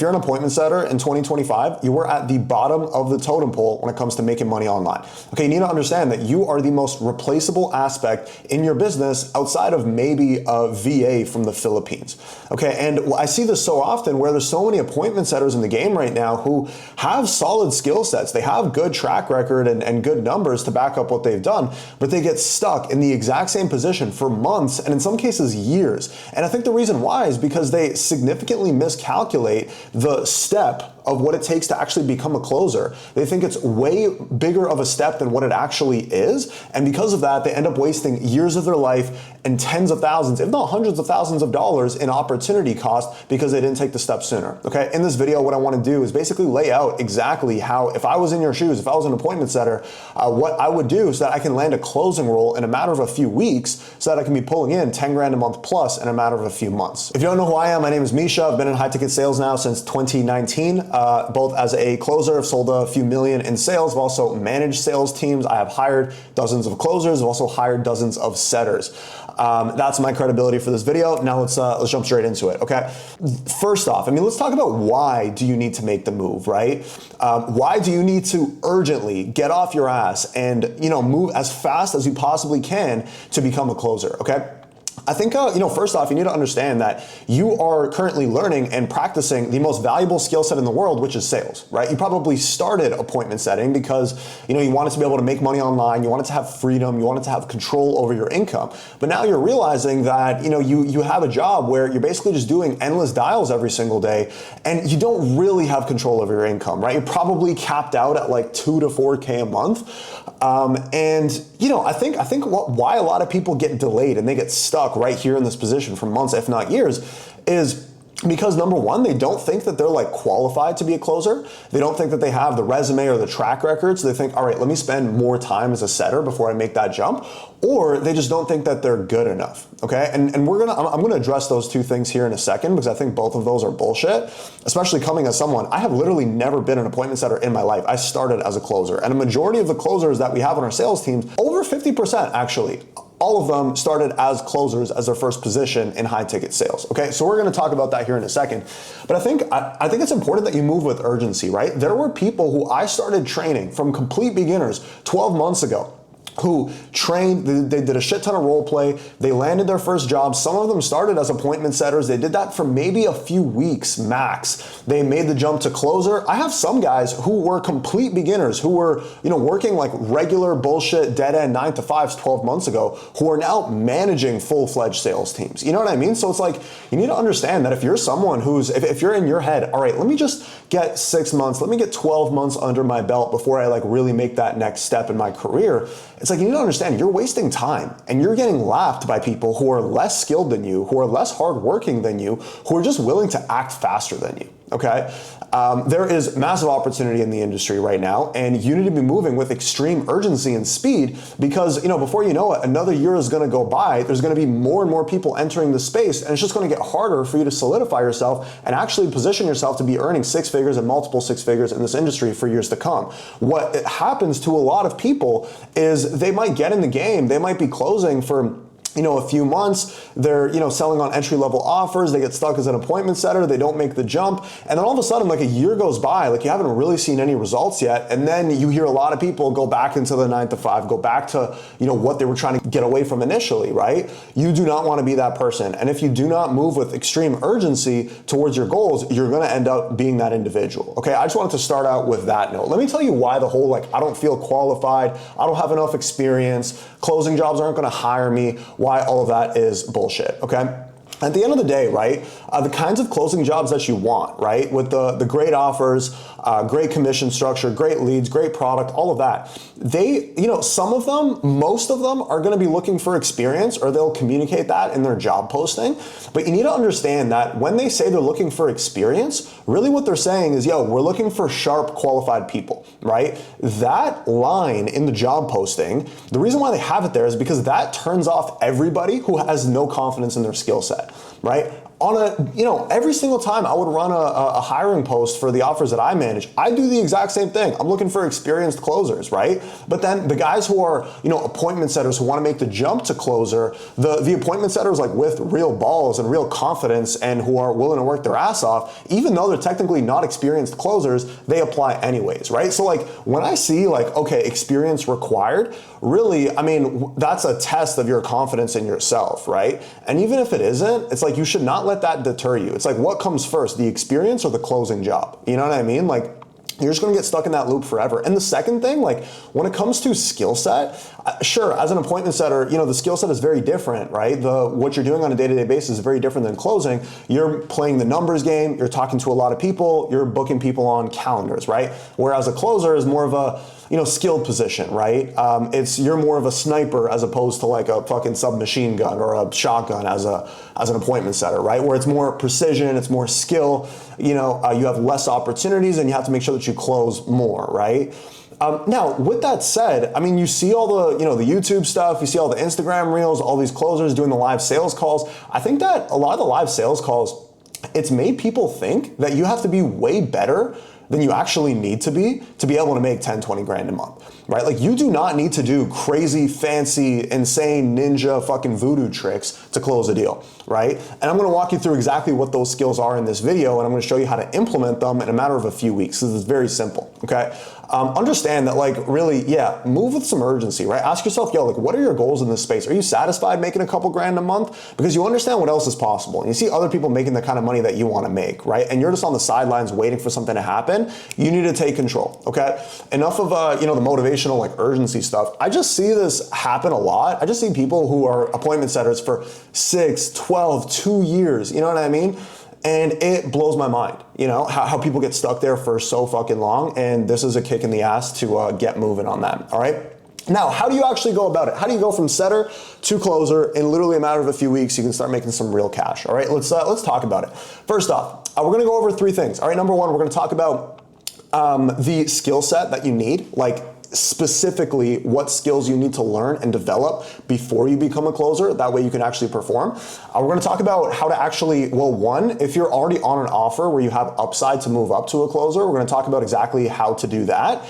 If you're an appointment setter in 2025, you are at the bottom of the totem pole when it comes to making money online. Okay, you need to understand that you are the most replaceable aspect in your business outside of maybe a VA from the Philippines. Okay, and I see this so often where there's so many appointment setters in the game right now who have solid skill sets. They have good track record and good numbers to back up what they've done, but they get stuck in the exact same position for months and in some cases years. And I think the reason why is because they significantly miscalculate the step of what it takes to actually become a closer. They think it's way bigger of a step than what it actually is. And because of that, they end up wasting years of their life and tens of thousands, if not hundreds of thousands of dollars in opportunity cost because they didn't take the step sooner. Okay, in this video, what I want to do is basically lay out exactly how, if I was in your shoes, if I was an appointment setter, what I would do so that I can land a closing role in a matter of a few weeks so that I can be pulling in 10 grand a month plus in a matter of a few months. If you don't know who I am, my name is Misha. I've been in high ticket sales now since 2019. Both as a closer, I've sold a few million in sales. I've also managed sales teams. I have hired dozens of closers. I've also hired dozens of setters. That's my credibility for this video. Now let's jump straight into it, okay? First off, I mean, let's talk about why do you need to make the move, right? Why do you need to urgently get off your ass and, move as fast as you possibly can to become a closer, okay? I think, first off, you need to understand that you are currently learning and practicing the most valuable skill set in the world, which is sales, right? You probably started appointment setting because, you wanted to be able to make money online, you wanted to have freedom, you wanted to have control over your income. But now you're realizing that, you have a job where you're basically just doing endless dials every single day and you don't really have control over your income, right? You're probably capped out at like 2 to 4K a month. I think why a lot of people get delayed and they get stuck right here in this position for months, if not years, is because number one, they don't think that they're like qualified to be a closer. They don't think that they have the resume or the track record. So they think, all right, let me spend more time as a setter before I make that jump. Or they just don't think that they're good enough. Okay. And I'm going to address those two things here in a second because I think both of those are bullshit, especially coming as someone. I have literally never been an appointment setter in my life. I started as a closer, and a majority of the closers that we have on our sales teams, over 50% actually, all of them started as closers as their first position in high ticket sales. Okay, so we're gonna talk about that here in a second. But I think it's important that you move with urgency, right? There were people who I started training from complete beginners 12 months ago who trained, they did a shit ton of role play, they landed their first job. Some of them started as appointment setters. They did that for maybe a few weeks max. They made the jump to closer. I have some guys who were complete beginners who were, working like regular bullshit dead end 9 to 5s 12 months ago who are now managing full-fledged sales teams. You know what I mean? So it's like, you need to understand that if you're someone who's, if you're in your head, all right, let me just get 6 months, let me get 12 months under my belt before I like really make that next step in my career. It's like, you need to understand you're wasting time and you're getting laughed by people who are less skilled than you, who are less hardworking than you, who are just willing to act faster than you. Okay, there is massive opportunity in the industry right now, and you need to be moving with extreme urgency and speed because, before you know it, another year is going to go by. There's going to be more and more people entering the space, and it's just going to get harder for you to solidify yourself and actually position yourself to be earning 6 figures and multiple 6 figures in this industry for years to come. What happens to a lot of people is they might get in the game, they might be closing for a few months, they're, selling on entry-level offers, they get stuck as an appointment setter, they don't make the jump, and then all of a sudden, like a year goes by, like you haven't really seen any results yet, and then you hear a lot of people go back into the 9 to 5, go back to, what they were trying to get away from initially, right? You do not want to be that person, and if you do not move with extreme urgency towards your goals, you're going to end up being that individual, okay? I just wanted to start out with that note. Let me tell you why the whole, I don't feel qualified, I don't have enough experience, closing jobs aren't going to hire me, why all of that is bullshit, okay? At the end of the day, right, the kinds of closing jobs that you want, right, with the great offers, great commission structure, great leads, great product, all of that, they, some of them, most of them are going to be looking for experience, or they'll communicate that in their job posting. But you need to understand that when they say they're looking for experience, really what they're saying is, yo, we're looking for sharp, qualified people, right? That line in the job posting, the reason why they have it there is because that turns off everybody who has no confidence in their skill set, right? on a, every single time I would run a hiring post for the offers that I manage, I do the exact same thing. I'm looking for experienced closers, right? But then the guys who are, appointment setters who want to make the jump to closer, the appointment setters like with real balls and real confidence and who are willing to work their ass off, even though they're technically not experienced closers, they apply anyways, right? So like when I see like, okay, experience required, really, I mean, that's a test of your confidence in yourself, right? And even if it isn't, it's like you should not let that deter you. It's like, what comes first, the experience or the closing job? You know what I mean? Like, you're just gonna get stuck in that loop forever. And the second thing, like when it comes to skill set, sure, as an appointment setter, the skill set is very different, right? What you're doing on a day-to-day basis is very different than closing. You're playing the numbers game, you're talking to a lot of people, you're booking people on calendars, right? Whereas a closer is more of a, skilled position, right? You're more of a sniper as opposed to like a fucking submachine gun or a shotgun as an appointment setter, right? Where it's more precision, it's more skill, you have less opportunities and you have to make sure that you close more, right? Now, with that said, I mean, you see all the, the YouTube stuff, you see all the Instagram reels, all these closers doing the live sales calls. I think that a lot of the live sales calls, it's made people think that you have to be way better than you actually need to be able to make 10, 20 grand a month, right? Like you do not need to do crazy, fancy, insane ninja fucking voodoo tricks to close a deal, right? And I'm gonna walk you through exactly what those skills are in this video, and I'm gonna show you how to implement them in a matter of a few weeks. This is very simple, okay? Understand that like really, yeah, move with some urgency, right? Ask yourself, like what are your goals in this space? Are you satisfied making a couple grand a month? Because you understand what else is possible. And you see other people making the kind of money that you wanna make, right? And you're just on the sidelines waiting for something to happen. You need to take control, okay? Enough of, the motivational like urgency stuff. I just see this happen a lot. I just see people who are appointment setters for 6, 12, 2 years, you know what I mean? And it blows my mind, how people get stuck there for so fucking long. And this is a kick in the ass to get moving on that, all right? Now, how do you actually go about it? How do you go from setter to closer in literally a matter of a few weeks? You can start making some real cash, all right? Let's talk about it. First off, we're gonna go over 3 things, all right? Number 1, we're gonna talk about the skill set that you need, like specifically what skills you need to learn and develop before you become a closer. That way you can actually perform. We're gonna talk about how to actually, well, 1, if you're already on an offer where you have upside to move up to a closer, we're gonna talk about exactly how to do that.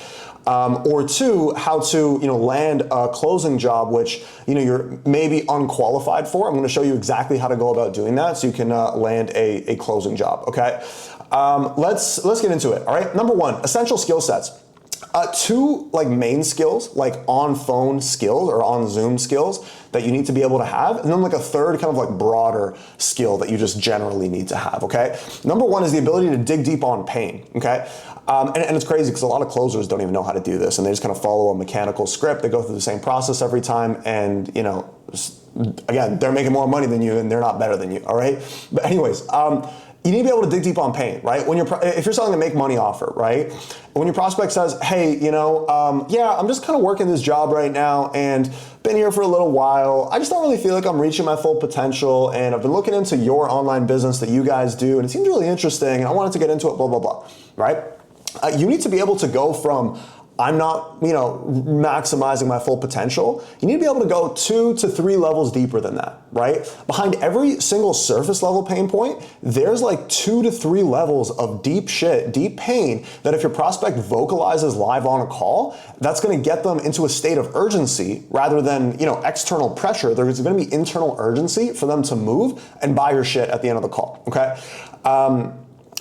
Or 2, how to land a closing job which you're maybe unqualified for. I'm going to show you exactly how to go about doing that so you can land a closing job. Okay, let's get into it. All right, number 1, essential skill sets. 2 like main skills, like on phone skills or on Zoom skills that you need to be able to have, and then like a 3rd kind of like broader skill that you just generally need to have, okay? Number 1 is the ability to dig deep on pain, okay? And it's crazy because a lot of closers don't even know how to do this, and they just kind of follow a mechanical script. They go through the same process every time, and again, they're making more money than you and they're not better than you, all right? But anyways, you need to be able to dig deep on pain, right? If you're selling a make money offer, right? When your prospect says, hey, yeah, I'm just kind of working this job right now and been here for a little while. I just don't really feel like I'm reaching my full potential, and I've been looking into your online business that you guys do, and it seems really interesting, and I wanted to get into it, blah, blah, blah, right? You need to be able to go from I'm not, maximizing my full potential. You need to be able to go 2 to 3 levels deeper than that, right? Behind every single surface level pain point, there's like 2 to 3 levels of deep shit, deep pain that if your prospect vocalizes live on a call, that's gonna get them into a state of urgency rather than, external pressure. There's gonna be internal urgency for them to move and buy your shit at the end of the call, okay?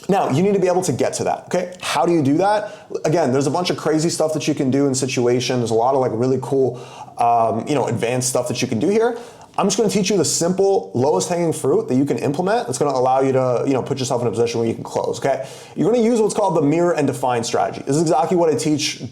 Now, you need to be able to get to that, okay? How do you do that? Again, there's a bunch of crazy stuff that you can do in situation. There's a lot of like really cool, advanced stuff that you can do here. I'm just gonna teach you the simple, lowest hanging fruit that you can implement that's gonna allow you to, put yourself in a position where you can close, okay? You're gonna use what's called the mirror and define strategy. This is exactly what I teach.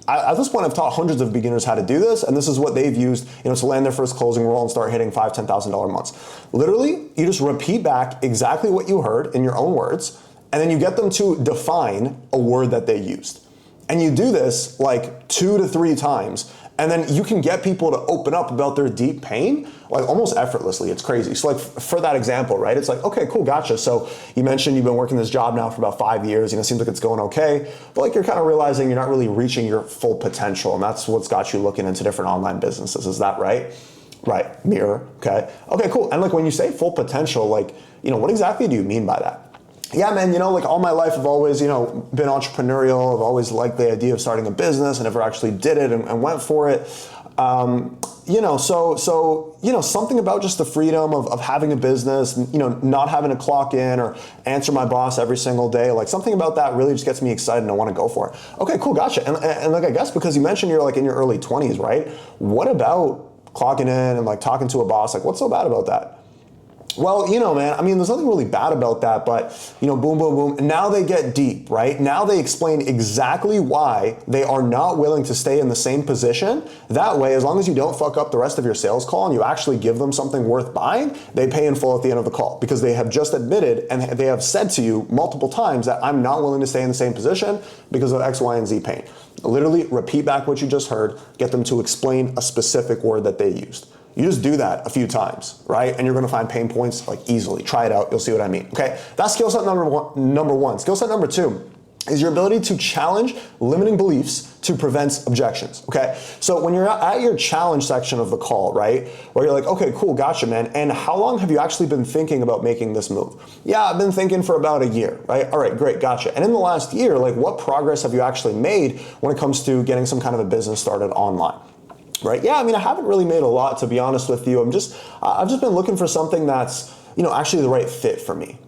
At this point, I've taught hundreds of beginners how to do this, and this is what they've used, to land their first closing role and start hitting $5,000, $10,000 months. Literally, you just repeat back exactly what you heard in your own words, and then you get them to define a word that they used. And you do this like 2 to 3 times, and then you can get people to open up about their deep pain, like almost effortlessly. It's crazy. So like for that example, right? It's like, okay, cool, gotcha. So you mentioned you've been working this job now for about 5 years, it seems like it's going okay, but like you're kind of realizing you're not really reaching your full potential, and that's what's got you looking into different online businesses. Is that right? Right, mirror, okay. Okay, cool. And like when you say full potential, like, what exactly do you mean by that? Yeah, man, like all my life I've always, been entrepreneurial. I've always liked the idea of starting a business. I never actually did it and went for it. Something about just the freedom of having a business, not having to clock in or answer my boss every single day. Like something about that really just gets me excited and I want to go for it. Okay, cool, gotcha. And like, I guess because you mentioned you're like in your early 20s, right? What about clocking in and like talking to a boss? Like what's so bad about that? Well, man, I mean, there's nothing really bad about that, but, boom, boom, boom. And now they get deep, right? Now they explain exactly why they are not willing to stay in the same position. That way, as long as you don't fuck up the rest of your sales call and you actually give them something worth buying, they pay in full at the end of the call because they have just admitted and they have said to you multiple times that I'm not willing to stay in the same position because of X, Y, and Z pain. Literally repeat back what you just heard, get them to explain a specific word that they used. You just do that a few times, right? And you're gonna find pain points like easily. Try it out, you'll see what I mean, okay? That's skill set number one. Skill set number two is your ability to challenge limiting beliefs to prevent objections, okay? So when you're at your challenge section of the call, right, where you're like, okay, cool, gotcha, man, and how long have you actually been thinking about making this move? Yeah, I've been thinking for about a year, right? All right, great, gotcha. And in the last year, like what progress have you actually made when it comes to getting some kind of a business started online? Right? Yeah, I mean, I haven't really made a lot, to be honest with you. I've just been looking for something that's, actually the right fit for me.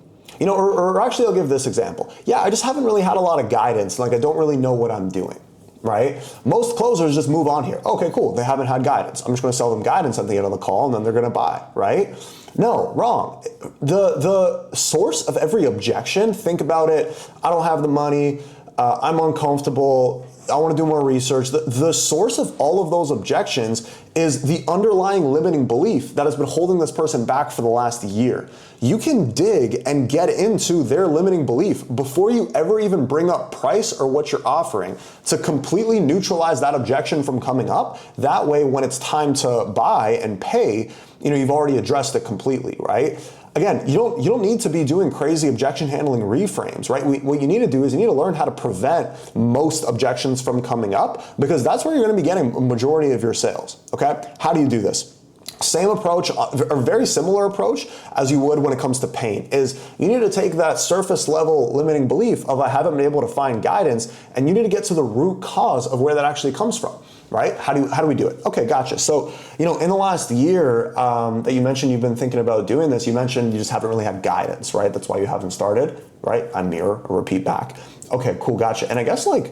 Or actually I'll give this example. Yeah, I just haven't really had a lot of guidance. Like I don't really know what I'm doing, right? Most closers just move on here. Okay, cool. They haven't had guidance. I'm just going to sell them guidance at the end of the call and then they're going to buy, right? No, wrong. The source of every objection, think about it. I don't have the money. I'm uncomfortable. I want to do more research. The source of all of those objections is the underlying limiting belief that has been holding this person back for the last year. You can dig and get into their limiting belief before you ever even bring up price or what you're offering to completely neutralize that objection from coming up. That way, when it's time to buy and pay, you've already addressed it completely, right? Again, you don't need to be doing crazy objection handling reframes, right? What you need to do is you need to learn how to prevent most objections from coming up because that's where you're going to be getting a majority of your sales, okay? How do you do this? Same approach, or very similar approach as you would when it comes to pain, is you need to take that surface level limiting belief of I haven't been able to find guidance and you need to get to the root cause of where that actually comes from. Right? How do we do it? Okay, gotcha. So, in the last year that you mentioned you've been thinking about doing this, you mentioned you just haven't really had guidance, right? That's why you haven't started, right? I mirror or repeat back. Okay, cool, gotcha. And I guess what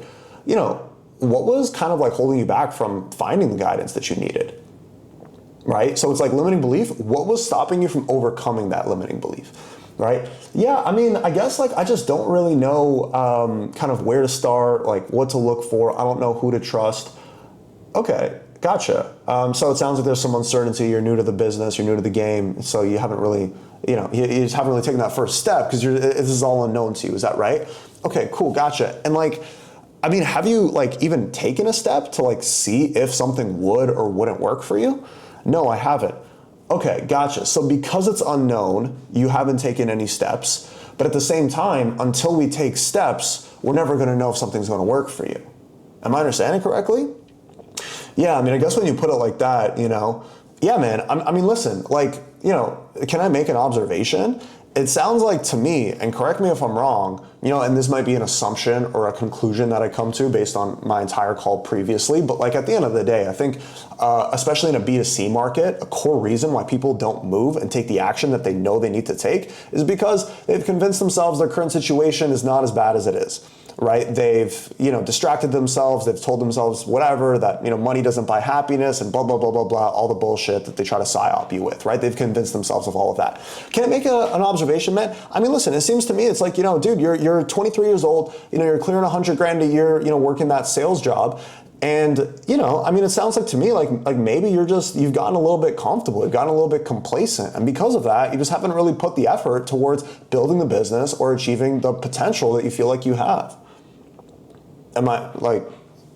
was kind of like holding you back from finding the guidance that you needed, right? So it's like limiting belief. What was stopping you from overcoming that limiting belief? Right? Yeah, I mean, I guess I just don't really know kind of where to start, like what to look for. I don't know who to trust. Okay, gotcha. So it sounds like there's some uncertainty. You're new to the business, you're new to the game, so you haven't really, you just haven't really taken that first step because this is all unknown to you. Is that right? Okay, cool, gotcha. And I mean, have you even taken a step to see if something would or wouldn't work for you? No, I haven't. Okay, gotcha. So because it's unknown, you haven't taken any steps. But at the same time, until we take steps, we're never going to know if something's going to work for you. Am I understanding correctly? Yeah, I mean, I guess when you put it like that, yeah, man, I mean, listen, can I make an observation? It sounds like to me, and correct me if I'm wrong, and this might be an assumption or a conclusion that I come to based on my entire call previously, but at the end of the day, I think, especially in a B2C market, a core reason why people don't move and take the action that they know they need to take is because they've convinced themselves their current situation is not as bad as it is. Right? They've, distracted themselves. They've told themselves whatever, that, money doesn't buy happiness and blah, blah, blah, blah, blah, all the bullshit that they try to psyop you with, right? They've convinced themselves of all of that. Can I make an observation, man? I mean, listen, it seems to me, it's like, dude, you're 23 years old, you're clearing $100,000 a year, working that sales job. And, I mean, it sounds like to me, like maybe you've gotten a little bit comfortable, you've gotten a little bit complacent. And because of that, you just haven't really put the effort towards building the business or achieving the potential that you feel like you have. Am I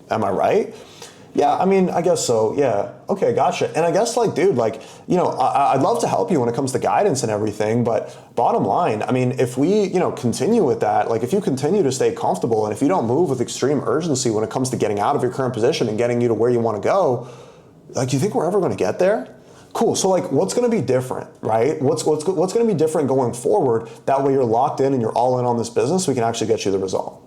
right? Yeah, I mean, I guess so. Yeah. Okay, gotcha. And I guess dude, I'd love to help you when it comes to guidance and everything, but bottom line, I mean, if we, continue with that, if you continue to stay comfortable and if you don't move with extreme urgency when it comes to getting out of your current position and getting you to where you want to go, you think we're ever going to get there? Cool. So like, what's going to be different, right? What's going to be different going forward? That way you're locked in and you're all in on this business. We can actually get you the result.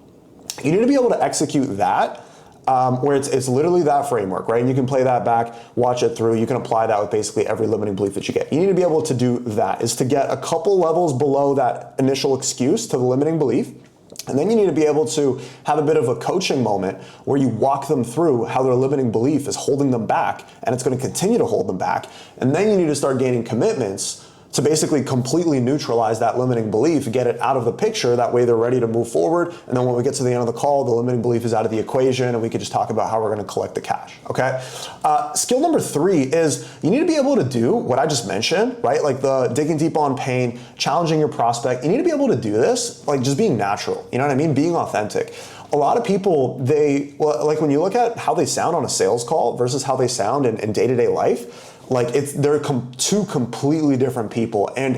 You need to be able to execute that, where it's literally that framework, right? And you can play that back, watch it through. You can apply that with basically every limiting belief that you get. You need to be able to do that, is to get a couple levels below that initial excuse to the limiting belief. And then you need to be able to have a bit of a coaching moment where you walk them through how their limiting belief is holding them back, and it's going to continue to hold them back. And then you need to start gaining commitments to basically completely neutralize that limiting belief, get it out of the picture. That way they're ready to move forward. And then when we get to the end of the call, the limiting belief is out of the equation, and we can just talk about how we're going to collect the cash, okay? Skill number 3 is you need to be able to do what I just mentioned, right? Like the digging deep on pain, challenging your prospect. You need to be able to do this, like just being natural, you know what I mean? Being authentic. A lot of people, like when you look at how they sound on a sales call versus how they sound in day-to-day life, like they're two completely different people, and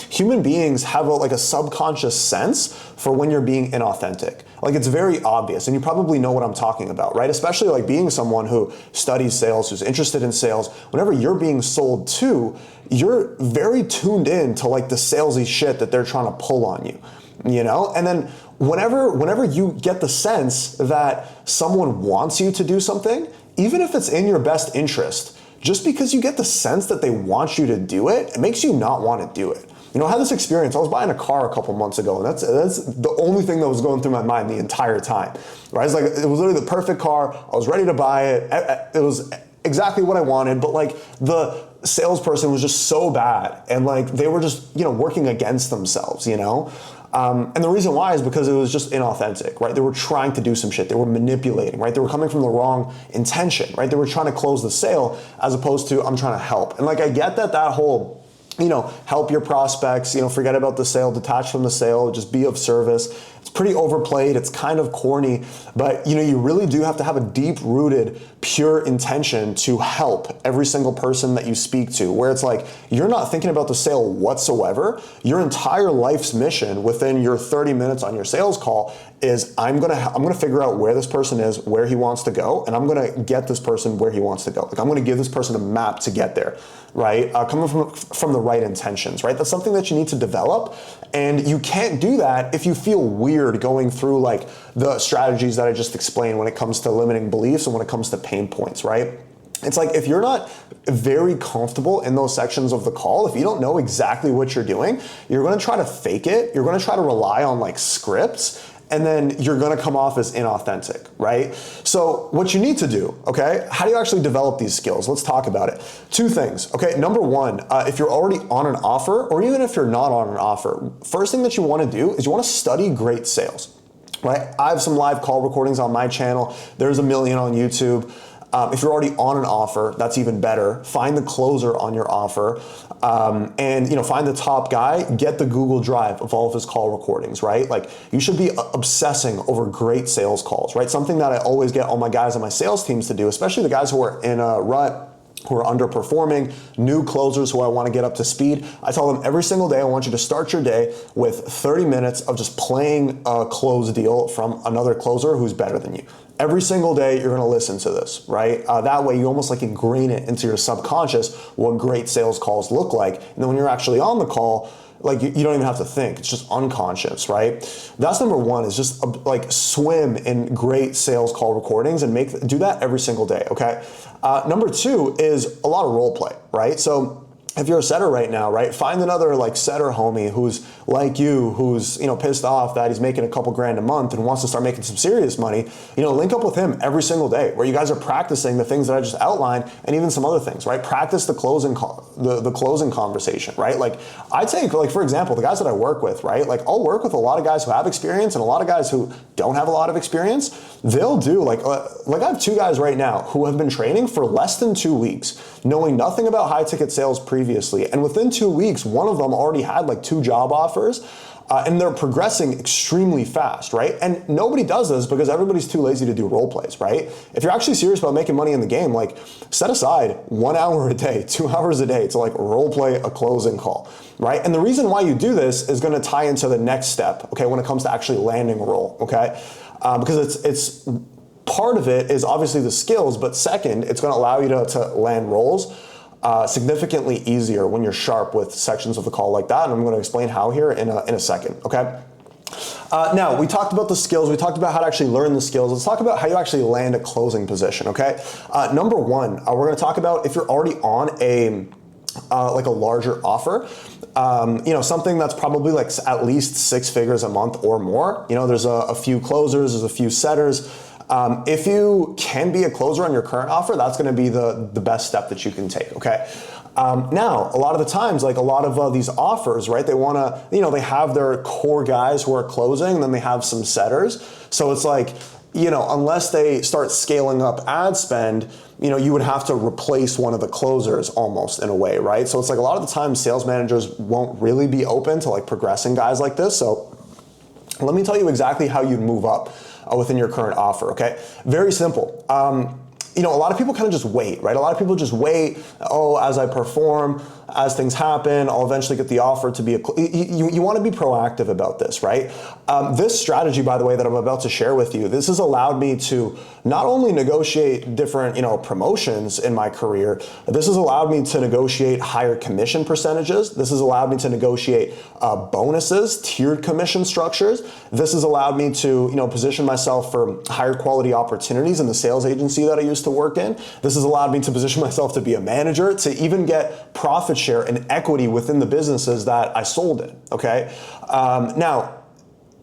human beings have a subconscious sense for when you're being inauthentic. Like it's very obvious, and you probably know what I'm talking about, right? Especially like being someone who studies sales, who's interested in sales. Whenever you're being sold to, you're very tuned in to like the salesy shit that they're trying to pull on you, you know? And then whenever you get the sense that someone wants you to do something, even if it's in your best interest, just because you get the sense that they want you to do it, it makes you not want to do it. You know, I had this experience. I was buying a car a couple months ago, and that's the only thing that was going through my mind the entire time. Right? It's like it was literally the perfect car. I was ready to buy it. It was exactly what I wanted, but like the salesperson was just so bad, and like they were just working against themselves. And the reason why is because it was just inauthentic, right? They were trying to do some shit. They were manipulating, right? They were coming from the wrong intention, right? They were trying to close the sale as opposed to I'm trying to help. And like I get that whole, help your prospects, forget about the sale, detach from the sale, just be of service. It's pretty overplayed. It's kind of corny, but you really do have to have a deep-rooted, pure intention to help every single person that you speak to, where it's like you're not thinking about the sale whatsoever. Your entire life's mission within your 30 minutes on your sales call is I'm gonna figure out where this person is, where he wants to go, and I'm gonna get this person where he wants to go. Like I'm gonna give this person a map to get there, right? Coming from the right intentions, right? That's something that you need to develop, and you can't do that if you feel weird going through like the strategies that I just explained when it comes to limiting beliefs and when it comes to pain points, right? It's like if you're not very comfortable in those sections of the call, if you don't know exactly what you're doing, you're gonna try to fake it, you're gonna try to rely on like scripts, and then you're gonna come off as inauthentic, right? So what you need to do, okay, how do you actually develop these skills? Let's talk about it. 2 things, okay? Number 1, if you're already on an offer, or even if you're not on an offer, first thing that you wanna do is you wanna study great sales, right? I have some live call recordings on my channel. There's a million on YouTube. If you're already on an offer, that's even better. Find the closer on your offer, and find the top guy. Get the Google Drive of all of his call recordings, right? Like you should be obsessing over great sales calls, right? Something that I always get all my guys on my sales teams to do, especially the guys who are in a rut, who are underperforming, new closers who I want to get up to speed. I tell them every single day, I want you to start your day with 30 minutes of just playing a close deal from another closer who's better than you. Every single day, you're going to listen to this, right? That way, you almost like ingrain it into your subconscious what great sales calls look like. And then when you're actually on the call, like you don't even have to think. It's just unconscious, right? That's number 1, is just like swim in great sales call recordings and do that every single day, okay? Number 2 is a lot of role play, right? So if you're a setter right now, right, find another like setter homie who's like you, who's pissed off that he's making a couple grand a month and wants to start making some serious money. Link up with him every single day, where you guys are practicing the things that I just outlined, and even some other things, right? Practice the closing the closing conversation, right? Like I take, like for example, the guys that I work with, right? Like I'll work with a lot of guys who have experience and a lot of guys who don't have a lot of experience. They'll do like I have 2 guys right now who have been training for less than 2 weeks, knowing nothing about high ticket sales previously, and within 2 weeks, one of them already had like 2 job offers, and they're progressing extremely fast, right? And nobody does this because everybody's too lazy to do role plays, right? If you're actually serious about making money in the game, like set aside 1 hour a day, 2 hours a day to like role play a closing call, right? And the reason why you do this is going to tie into the next step, okay, when it comes to actually landing a role, okay? Because it's part of it is obviously the skills, but second, it's going to allow you to land roles significantly easier when you're sharp with sections of the call like that, and I'm going to explain how here in a second, okay? Now, we talked about the skills, we talked about how to actually learn the skills. Let's talk about how you actually land a closing position, okay? Number one, we're going to talk about if you're already on a like a larger offer, something that's probably like at least 6 figures a month or more. There's a few closers, there's a few setters. If you can be a closer on your current offer, that's going to be the best step that you can take, okay? Now, a lot of the times, like a lot of these offers, right, they want to, they have their core guys who are closing, and then they have some setters. So it's like, unless they start scaling up ad spend, you would have to replace one of the closers almost in a way, right? So it's like a lot of the time sales managers won't really be open to like progressing guys like this. So let me tell you exactly how you'd move up within your current offer, okay? Very simple. A lot of people kind of just wait, right? A lot of people just wait, as I perform, as things happen, I'll eventually get the offer to be you want to be proactive about this, right? This strategy, by the way, that I'm about to share with you, this has allowed me to not only negotiate different, promotions in my career, this has allowed me to negotiate higher commission percentages. This has allowed me to negotiate bonuses, tiered commission structures. This has allowed me to, position myself for higher quality opportunities in the sales agency that I used to work in. This has allowed me to position myself to be a manager, to even get profit share and equity within the businesses that I sold in, okay? Now,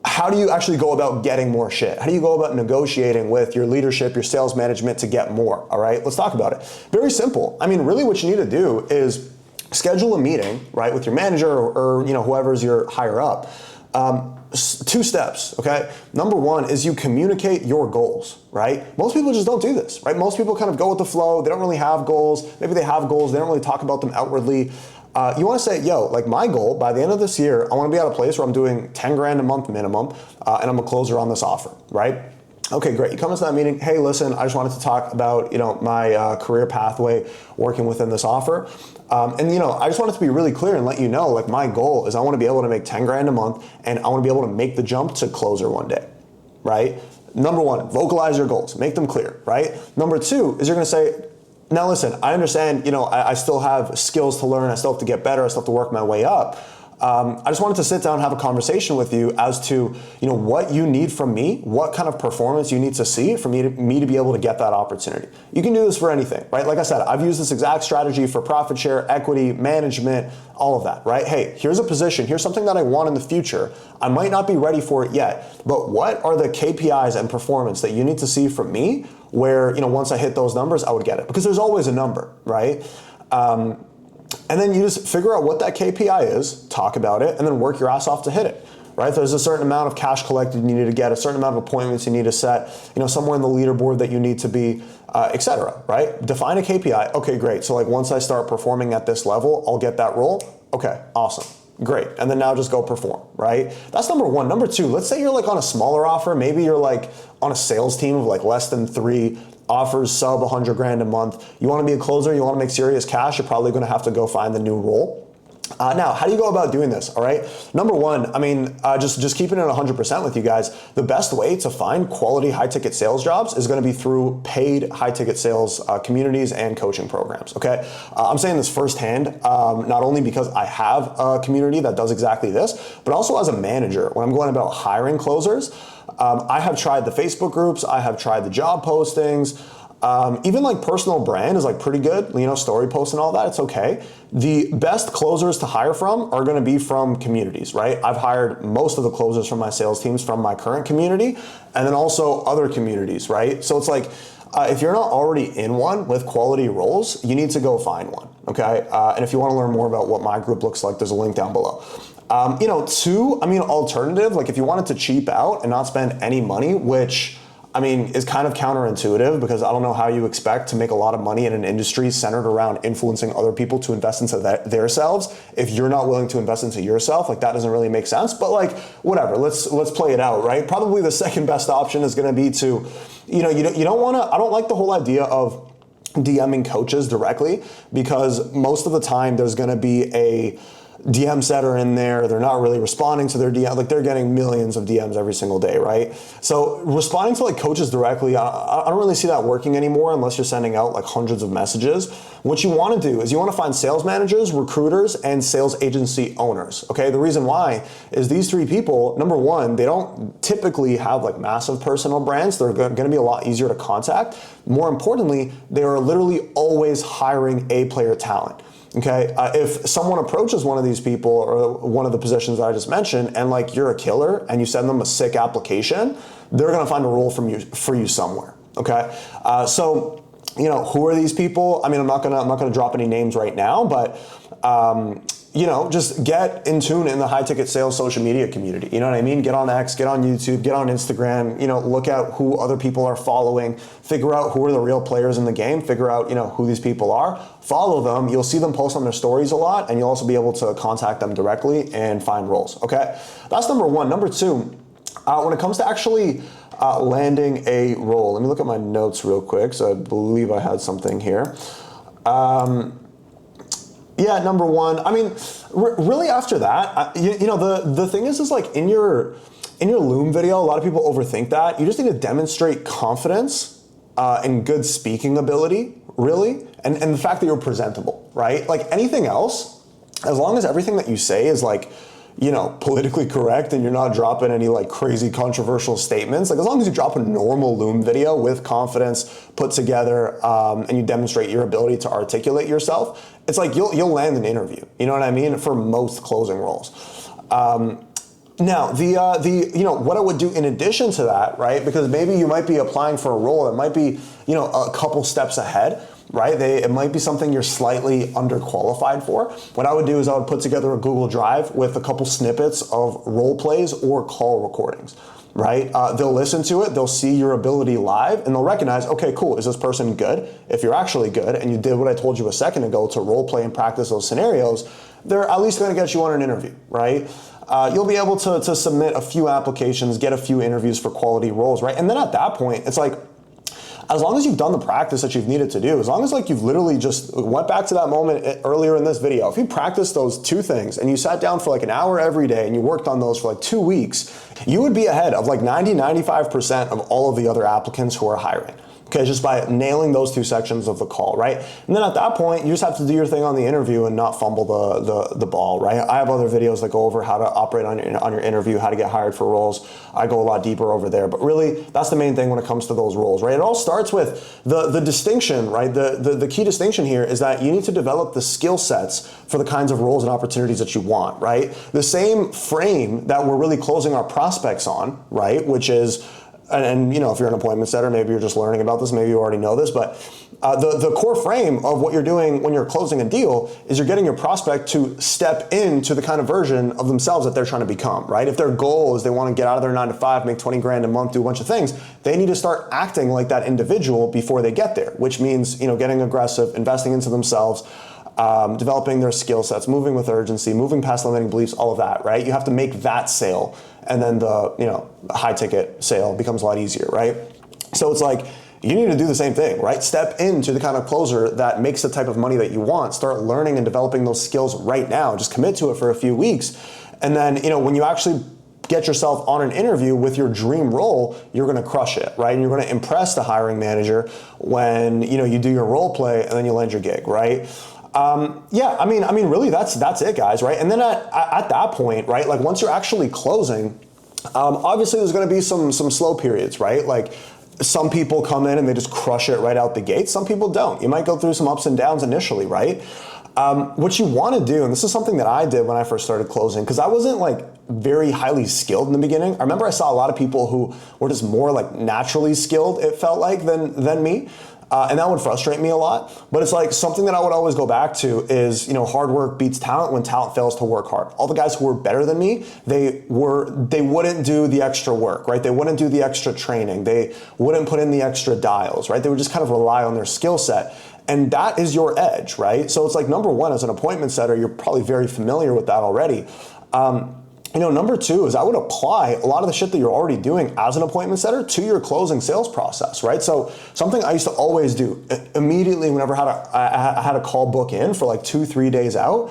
how do you actually go about getting more shit? How do you go about negotiating with your leadership, your sales management to get more, all right? Let's talk about it. Very simple. I mean, really what you need to do is schedule a meeting, right, with your manager or whoever's your higher up. 2 steps, okay? Number one is you communicate your goals, right? Most people just don't do this, right? Most people kind of go with the flow. They don't really have goals. Maybe they have goals. They don't really talk about them outwardly. You want to say, like my goal by the end of this year, I want to be at a place where I'm doing 10 grand a month minimum, and I'm a closer on this offer, right? Okay, great. You come into that meeting. Hey, listen, I just wanted to talk about, my career pathway working within this offer. I just wanted to be really clear and let you know, like my goal is I want to be able to make 10 grand a month, and I want to be able to make the jump to closer one day, right? Number one, vocalize your goals, make them clear, right? Number two is you're going to say, now listen, I understand, I still have skills to learn. I still have to get better. I still have to work my way up. I just wanted to sit down and have a conversation with you as to, what you need from me, what kind of performance you need to see for me to be able to get that opportunity. You can do this for anything, right? Like I said, I've used this exact strategy for profit share, equity, management, all of that, right? Hey, here's a position, here's something that I want in the future. I might not be ready for it yet, but what are the KPIs and performance that you need to see from me where, once I hit those numbers, I would get it? Because there's always a number, right? And then you just figure out what that KPI is, talk about it, and then work your ass off to hit it, right? There's a certain amount of cash collected you need to get, a certain amount of appointments you need to set, somewhere in the leaderboard that you need to be, et cetera, right? Define a KPI. Okay, great. So like once I start performing at this level, I'll get that role. Okay, awesome. Great. And then now just go perform, right? That's number one. Number two, let's say you're like on a smaller offer. Maybe you're like on a sales team of like less than 3, offers sub 100 grand a month. You want to be a closer, you want to make serious cash, you're probably going to have to go find the new role. Now, how do you go about doing this? All right. Number one, just keeping it 100% with you guys. The best way to find quality high ticket sales jobs is going to be through paid high ticket sales communities and coaching programs. Okay. I'm saying this firsthand, not only because I have a community that does exactly this, but also as a manager, when I'm going about hiring closers, I have tried the Facebook groups. I have tried the job postings. Even like personal brand is like pretty good, story posts and all that, it's okay. The best closers to hire from are going to be from communities, right? I've hired most of the closers from my sales teams from my current community and then also other communities, right? So it's like, if you're not already in one with quality roles, you need to go find one, okay? And if you want to learn more about what my group looks like, there's a link down below. Alternative, like if you wanted to cheap out and not spend any money, which is kind of counterintuitive because I don't know how you expect to make a lot of money in an industry centered around influencing other people to invest into their selves. If you're not willing to invest into yourself, like that doesn't really make sense, but like whatever, let's play it out, right? Probably the second best option is going to be to, I don't like the whole idea of DMing coaches directly because most of the time there's going to be DMs that are in there, they're not really responding to their DM. Like they're getting millions of DMs every single day, right? So responding to like coaches directly, I don't really see that working anymore unless you're sending out like hundreds of messages. What you want to do is you want to find sales managers, recruiters, and sales agency owners. Okay, the reason why is these three people, number one, they don't typically have like massive personal brands. They're going to be a lot easier to contact. More importantly, they are literally always hiring A-player talent. Okay, if someone approaches one of these people or one of the positions that I just mentioned, and like you're a killer and you send them a sick application, they're gonna find a role for you somewhere. Okay, so you know, who are these people? I mean, I'm not gonna drop any names right now, but you know, just get in tune in the high ticket sales social media community. You know what I mean? Get on X, get on YouTube, get on Instagram, you know, look at who other people are following, figure out who are the real players in the game, figure out, you know, who these people are, follow them. You'll see them post on their stories a lot, and you'll also be able to contact them directly and find roles. Okay. That's number one. Number two, when it comes to actually landing a role, let me look at my notes real quick. So I believe I had something here. Yeah, number one. I mean, really after that, you know, the thing is like in your Loom video, a lot of people overthink that. You just need to demonstrate confidence and good speaking ability, really, and the fact that you're presentable, right? Like anything else, as long as everything that you say is like, you know, politically correct and you're not dropping any like crazy controversial statements, like as long as you drop a normal Loom video with confidence put together and you demonstrate your ability to articulate yourself, it's like you'll land an interview. You know what I mean? For most closing roles. Now, the you know, what I would do in addition to that, right? Because maybe you might be applying for a role that might be, you know, a couple steps ahead, right? It might be something you're slightly underqualified for. What I would do is I would put together a Google Drive with a couple snippets of role plays or call recordings, right? They'll listen to it, they'll see your ability live, and they'll recognize, okay, cool, is this person good? If you're actually good and you did what I told you a second ago to role play and practice those scenarios, they're at least gonna get you on an interview, right? You'll be able to submit a few applications, get a few interviews for quality roles, right? And then at that point, it's like, as long as you've done the practice that you've needed to do, as long as like you've literally just went back to that moment earlier in this video, if you practiced those two things and you sat down for like an hour every day and you worked on those for like 2 weeks, you would be ahead of like 90-95% of all of the other applicants who are hiring. Okay, just by nailing those two sections of the call, right? And then at that point, you just have to do your thing on the interview and not fumble the ball, right? I have other videos that go over how to operate on your interview, how to get hired for roles. I go a lot deeper over there, but really that's the main thing when it comes to those roles, right? It all starts with the distinction, right? The key distinction here is that you need to develop the skill sets for the kinds of roles and opportunities that you want, right? The same frame that we're really closing our prospects on, right? Which is, and you know, if you're an appointment setter, maybe you're just learning about this, maybe you already know this, but the core frame of what you're doing when you're closing a deal is you're getting your prospect to step into the kind of version of themselves that they're trying to become, right? If their goal is they want to get out of their 9 to 5, make 20 grand a month, do a bunch of things, they need to start acting like that individual before they get there, which means, you know, getting aggressive, investing into themselves, developing their skill sets, moving with urgency, moving past limiting beliefs, all of that, right? You have to make that sale, and then the, you know, high ticket sale becomes a lot easier, right? So it's like, you need to do the same thing, right? Step into the kind of closer that makes the type of money that you want. Start learning and developing those skills right now. Just commit to it for a few weeks. And then, you know, when you actually get yourself on an interview with your dream role, you're going to crush it, right? And you're going to impress the hiring manager when, you know, you do your role play and then you land your gig, right? Yeah, I mean, really, that's it, guys, right? And then at that point, right, like once you're actually closing, obviously there's going to be some slow periods, right? Like some people come in and they just crush it right out the gate. Some people don't. You might go through some ups and downs initially, right? What you want to do, and this is something that I did when I first started closing, because I wasn't like very highly skilled in the beginning. I remember I saw a lot of people who were just more like naturally skilled, it felt like, than me. And that would frustrate me a lot. But it's like something that I would always go back to is, you know, hard work beats talent when talent fails to work hard. All the guys who were better than me, they wouldn't do the extra work, right? They wouldn't do the extra training. They wouldn't put in the extra dials, right? They would just kind of rely on their skill set. And that is your edge, right? So it's like, number one, as an appointment setter, you're probably very familiar with that already. You know, number two is I would apply a lot of the shit that you're already doing as an appointment setter to your closing sales process, right? So something I used to always do immediately whenever I had a call book in for like 2-3 days out,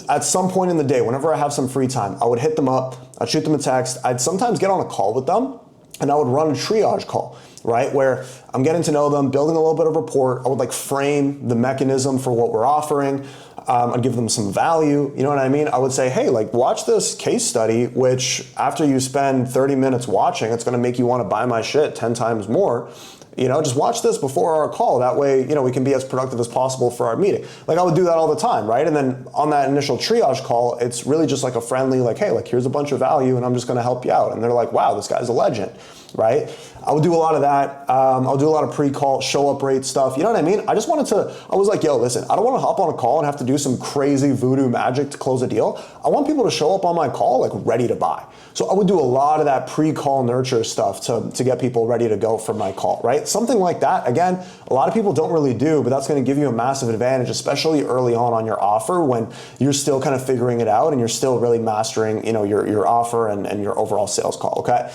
at some point in the day, whenever I have some free time, I would hit them up, I'd shoot them a text, I'd sometimes get on a call with them, and I would run a triage call, right? Where I'm getting to know them, building a little bit of rapport. I would like frame the mechanism for what we're offering. I'd give them some value, you know what I mean? I would say, hey, like watch this case study, which after you spend 30 minutes watching, it's gonna make you wanna buy my shit 10 times more. You know, just watch this before our call. That way, you know, we can be as productive as possible for our meeting. Like I would do that all the time, right? And then on that initial triage call, it's really just like a friendly, like, hey, like here's a bunch of value and I'm just gonna help you out. And they're like, wow, this guy's a legend, right? I would do a lot of that. I'll do a lot of pre-call, show up rate stuff. You know what I mean? I was like, yo, listen, I don't wanna hop on a call and have to do some crazy voodoo magic to close a deal. I want people to show up on my call like ready to buy. So I would do a lot of that pre-call nurture stuff to get people ready to go for my call, right? Something like that, again, a lot of people don't really do, but that's gonna give you a massive advantage, especially early on your offer when you're still kind of figuring it out and you're still really mastering, you know, your offer and your overall sales call, okay?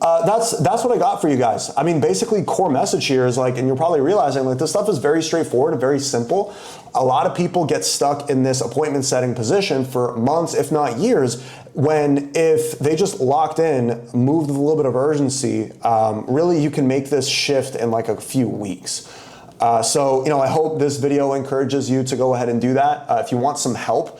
That's what I got for you guys. I mean, basically core message here is like, and you're probably realizing like this stuff is very straightforward and very simple. A lot of people get stuck in this appointment setting position for months, if not years, when if they just locked in, moved with a little bit of urgency, really you can make this shift in like a few weeks. So, you know, I hope this video encourages you to go ahead and do that. If you want some help,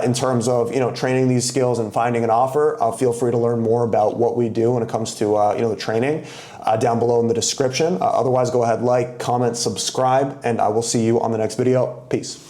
in terms of, you know, training these skills and finding an offer, feel free to learn more about what we do when it comes to, you know, the training down below in the description. Otherwise, go ahead, like, comment, subscribe, and I will see you on the next video. Peace.